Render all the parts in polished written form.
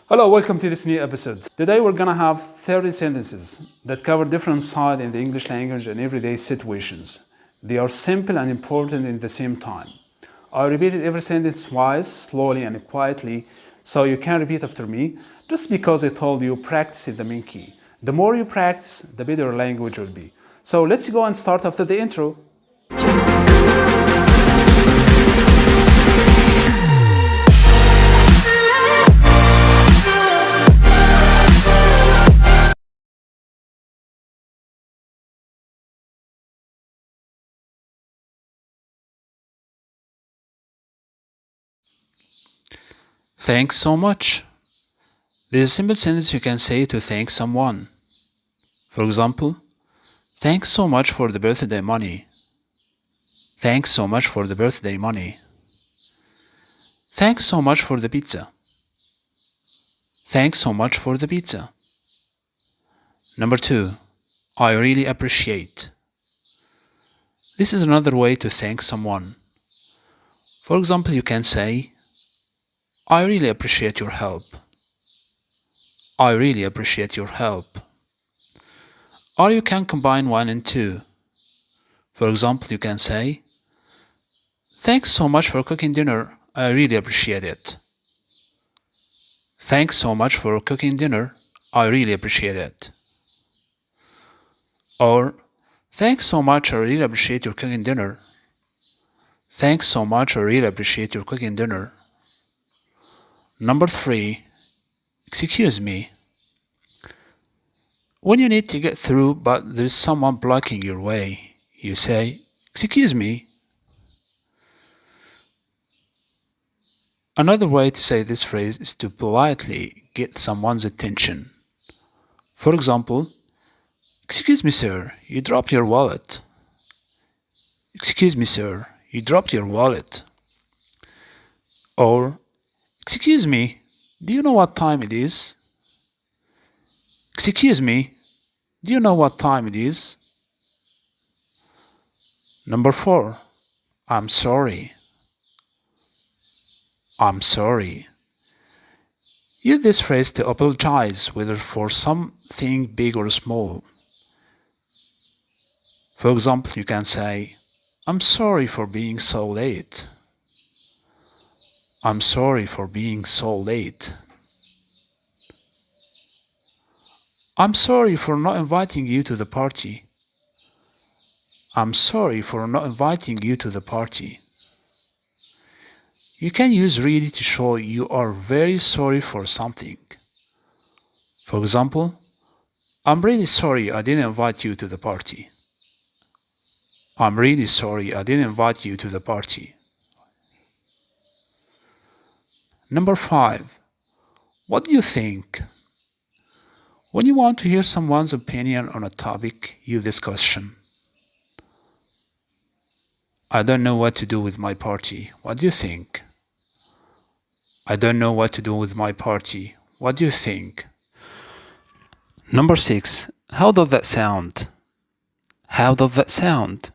Hello, welcome to this new episode. Today we're gonna have 30 sentences that cover different sides in the English language and everyday situations. They are simple and important in the same time. I repeated every sentence twice, slowly and quietly, so you can repeat after me, just because I told you practice is the main key. The more you practice, the better your language will be. So let's go and start after the intro. Thanks so much. This is a simple sentence you can say to thank someone. For example, thanks so much for the birthday money. Thanks so much for the birthday money. Thanks so much for the pizza. Thanks so much for the pizza. Number 2, I really appreciate. This is another way to thank someone. For example, you can say, I really appreciate your help. I really appreciate your help. Or you can combine 1 and 2. For example, you can say, thanks so much for cooking dinner. I really appreciate it. Thanks so much for cooking dinner. I really appreciate it. Or, thanks so much. I really appreciate your cooking dinner. Thanks so much. I really appreciate your cooking dinner. Number 3, excuse me. When you need to get through but there's someone blocking your way, you say, excuse me. Another way to say this phrase is to politely get someone's attention. For example, excuse me, sir, you dropped your wallet. Excuse me, sir, you dropped your wallet. Or, excuse me, do you know what time it is? Excuse me, do you know what time it is? Number 4, I'm sorry. I'm sorry. Use this phrase to apologize, whether for something big or small. For example, you can say, I'm sorry for being so late. I'm sorry for being so late. I'm sorry for not inviting you to the party. I'm sorry for not inviting you to the party. You can use really to show you are very sorry for something. For example, I'm really sorry I didn't invite you to the party. I'm really sorry I didn't invite you to the party. Number 5, what do you think? When you want to hear someone's opinion on a topic, use this question. I don't know what to do with my party. What do you think? I don't know what to do with my party. What do you think? Number 6, how does that sound? How does that sound?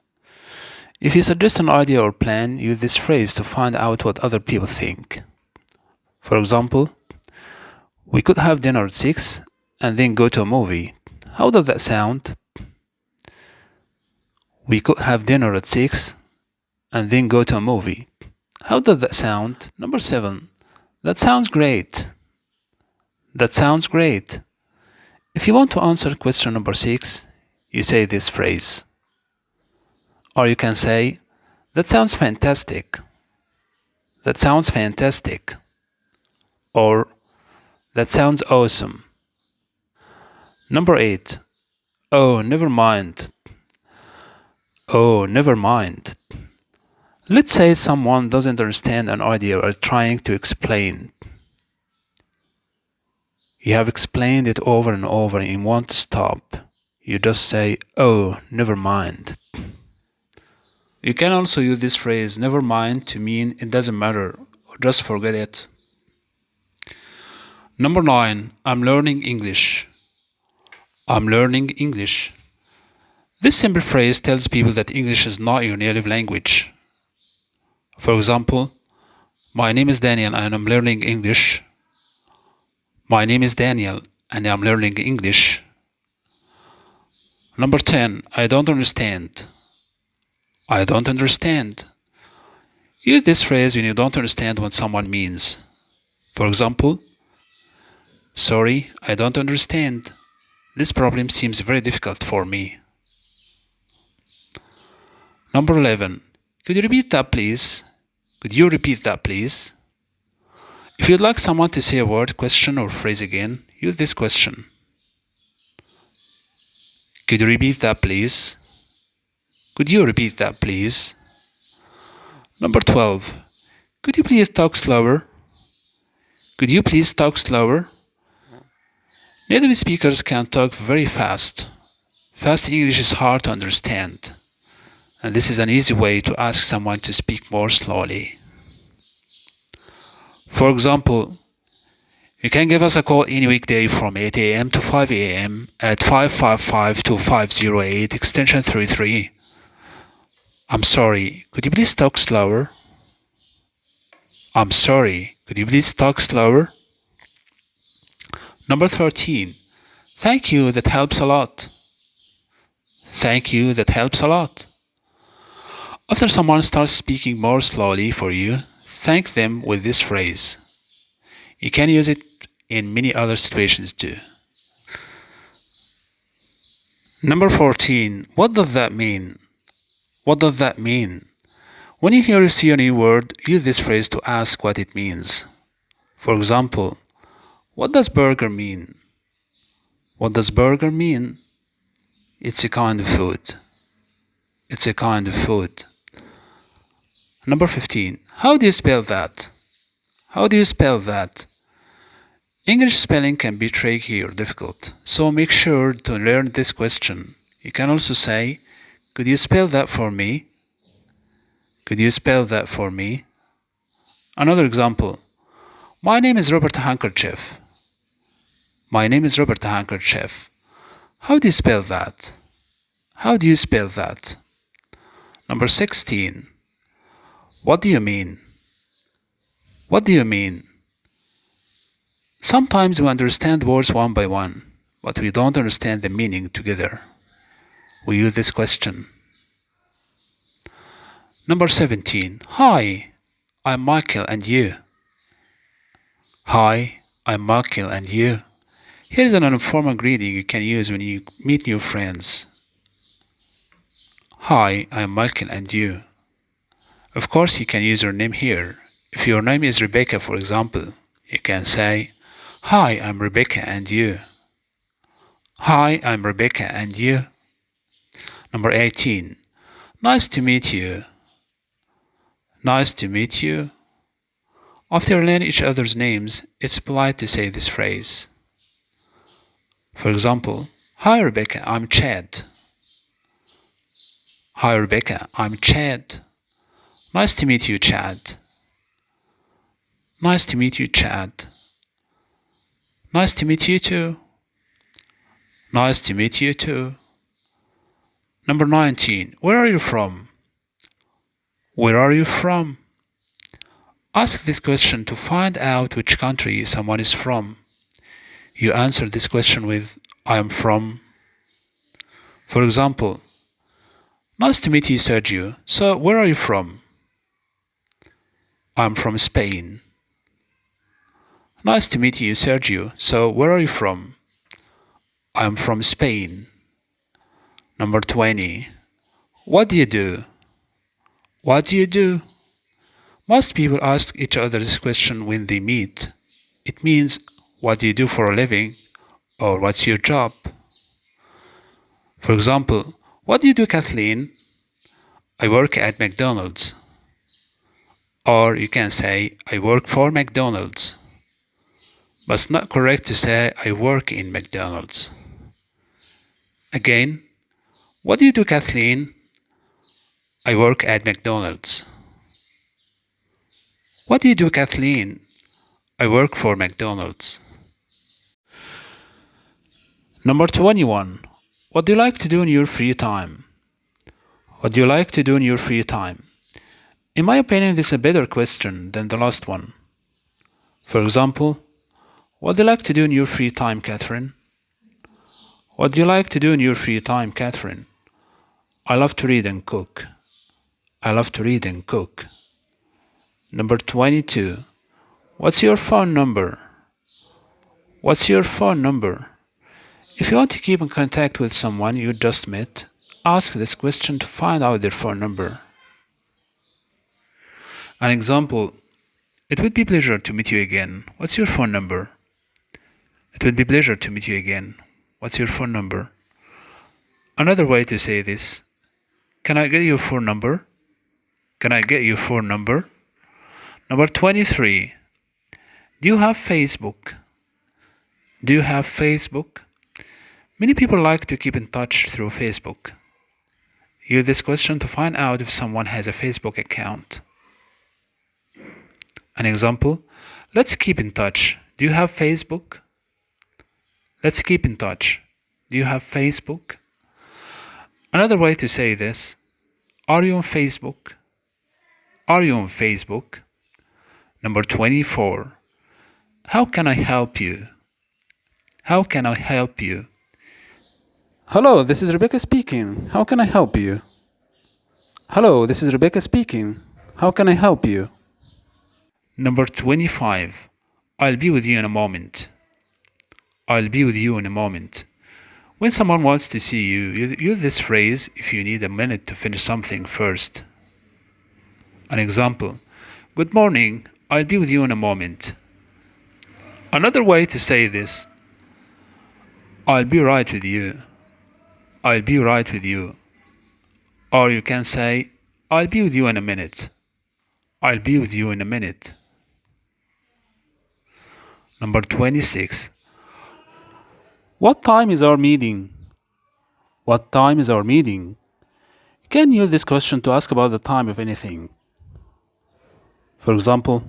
If you suggest an idea or plan, use this phrase to find out what other people think. For example, we could have dinner at 6 and then go to a movie. How does that sound? We could have dinner at 6 and then go to a movie. How does that sound? Number 7, that sounds great. That sounds great. If you want to answer question number 6, you say this phrase. Or you can say, that sounds fantastic. That sounds fantastic. Or, that sounds awesome. Number 8, oh, never mind. Oh, never mind. Let's say someone doesn't understand an idea or trying to explain. You have explained it over and over and you want to stop. You just say, oh, never mind. You can also use this phrase, never mind, to mean it doesn't matter, or just forget it. Number 9, I'm learning English. I'm learning English. This simple phrase tells people that English is not your native language. For example, my name is Daniel and I'm learning English. My name is Daniel and I'm learning English. Number 10. I don't understand. I don't understand. Use this phrase when you don't understand what someone means. For example, sorry, I don't understand. This problem seems very difficult for me. Number 11. Could you repeat that, please? Could you repeat that, please? If you'd like someone to say a word, question, or phrase again, use this question. Could you repeat that, please? Could you repeat that, please? Number 12. Could you please talk slower? Could you please talk slower? Native speakers can talk very fast. Fast English is hard to understand, and this is an easy way to ask someone to speak more slowly. For example, you can give us a call any weekday from 8 a.m. to 5 a.m. at 555-2508 extension 33. I'm sorry, could you please talk slower? I'm sorry, could you please talk slower? Number 13. Thank you, that helps a lot. Thank you, that helps a lot. After someone starts speaking more slowly for you, thank them with this phrase. You can use it in many other situations too. Number 14. What does that mean? What does that mean? When you hear or see a new word, use this phrase to ask what it means. For example, what does burger mean? What does burger mean? It's a kind of food. It's a kind of food. Number 15. How do you spell that? How do you spell that? English spelling can be tricky or difficult, so make sure to learn this question. You can also say, could you spell that for me? Could you spell that for me? Another example. My name is Robert Handkerchief. My name is Robert Handkerchief. How do you spell that? How do you spell that? Number 16. What do you mean? What do you mean? Sometimes we understand words one by one, but we don't understand the meaning together. We use this question. Number 17. Hi, I'm Michael and you. Hi, I'm Michael and you. Here is an informal greeting you can use when you meet new friends. Hi, I'm Michael and you. Of course, you can use your name here. If your name is Rebecca, for example, you can say, Hi, I'm Rebecca and you. Hi, I'm Rebecca and you. Number 18. Nice to meet you. Nice to meet you. After learning each other's names, it's polite to say this phrase. For example, Hi Rebecca, I'm Chad. Hi Rebecca, I'm Chad. Nice to meet you, Chad. Nice to meet you, Chad. Nice to meet you too. Nice to meet you too. Number 19. Where are you from? Where are you from? Ask this question to find out which country someone is from. You answer this question with I am from. For example, nice to meet you, Sergio. So, where are you from? I'm from Spain. Nice to meet you, Sergio. So, where are you from? I'm from Spain. Number 20. What do you do? What do you do? Most people ask each other this question when they meet. It means, what do you do for a living? Or what's your job? For example, what do you do, Kathleen? I work at McDonald's. Or you can say, I work for McDonald's. But it's not correct to say, I work in McDonald's. Again, what do you do, Kathleen? I work at McDonald's. What do you do, Kathleen? I work for McDonald's. Number 21. What do you like to do in your free time? What do you like to do in your free time? In my opinion, this is a better question than the last one. For example, What do you like to do in your free time, Catherine? What do you like to do in your free time, Catherine? I love to read and cook. I love to read and cook. Number 22. What's your phone number? What's your phone number? If you want to keep in contact with someone you just met, ask this question to find out their phone number. An example: it would be pleasure to meet you again. What's your phone number? It would be pleasure to meet you again. What's your phone number? Another way to say this: can I get your phone number? Can I get your phone number? Number 23. Do you have Facebook? Do you have Facebook? Many people like to keep in touch through Facebook. Use this question to find out if someone has a Facebook account. An example: let's keep in touch. Do you have Facebook? Let's keep in touch. Do you have Facebook? Another way to say this: are you on Facebook? Are you on Facebook? Number 24. How can I help you? How can I help you? Hello, this is Rebecca speaking. How can I help you? Hello, this is Rebecca speaking. How can I help you? Number 25. I'll be with you in a moment. I'll be with you in a moment. When someone wants to see you, use this phrase if you need a minute to finish something first. An example: good morning, I'll be with you in a moment. Another way to say this: I'll be right with you. I'll be right with you. Or you can say, I'll be with you in a minute. I'll be with you in a minute. Number 26. What time is our meeting? What time is our meeting? You can use this question to ask about the time of anything. For example,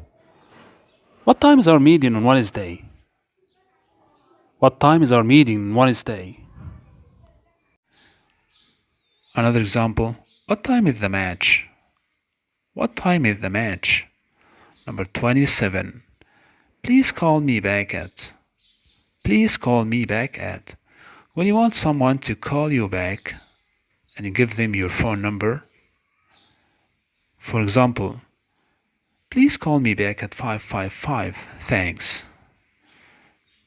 what time is our meeting on Wednesday? What time is our meeting on Wednesday? Another example, what time is the match? What time is the match? Number 27. Please call me back at. Please call me back at. When you want someone to call you back and you give them your phone number. For example, please call me back at 555. Thanks.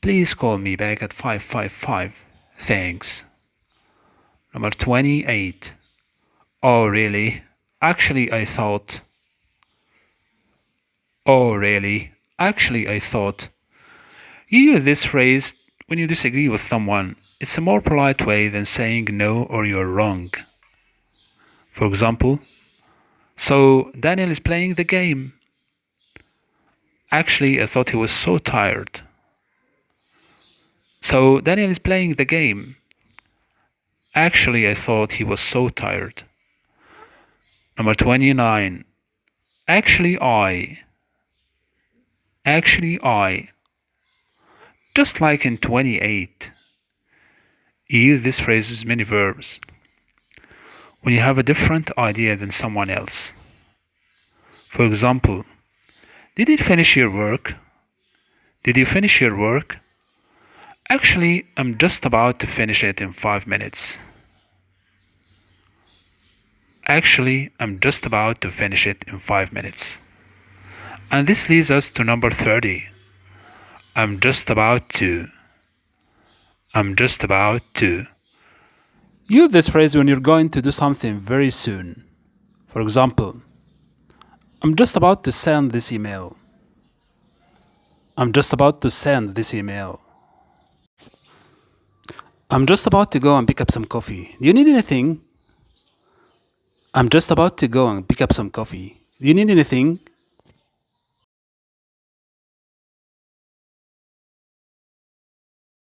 Please call me back at 555. Thanks. Number 28. Oh, really? Actually, I thought. Oh, really? Actually, I thought. You use this phrase when you disagree with someone. It's a more polite way than saying no or you're wrong. For example, so Daniel is playing the game. Actually, I thought he was so tired. So Daniel is playing the game. Actually, I thought he was so tired. Number 29. Actually, I. Actually, I. Just like in 28, you use this phrase with many verbs. When you have a different idea than someone else. For example, did you finish your work? Did you finish your work? Actually, I'm just about to finish it in 5 minutes. Actually, I'm just about to finish it in 5 minutes. And this leads us to number 30. I'm just about to. I'm just about to. Use this phrase when you're going to do something very soon. For example, I'm just about to send this email. I'm just about to send this email. I'm just about to go and pick up some coffee. Do you need anything? I'm just about to go and pick up some coffee. Do you need anything?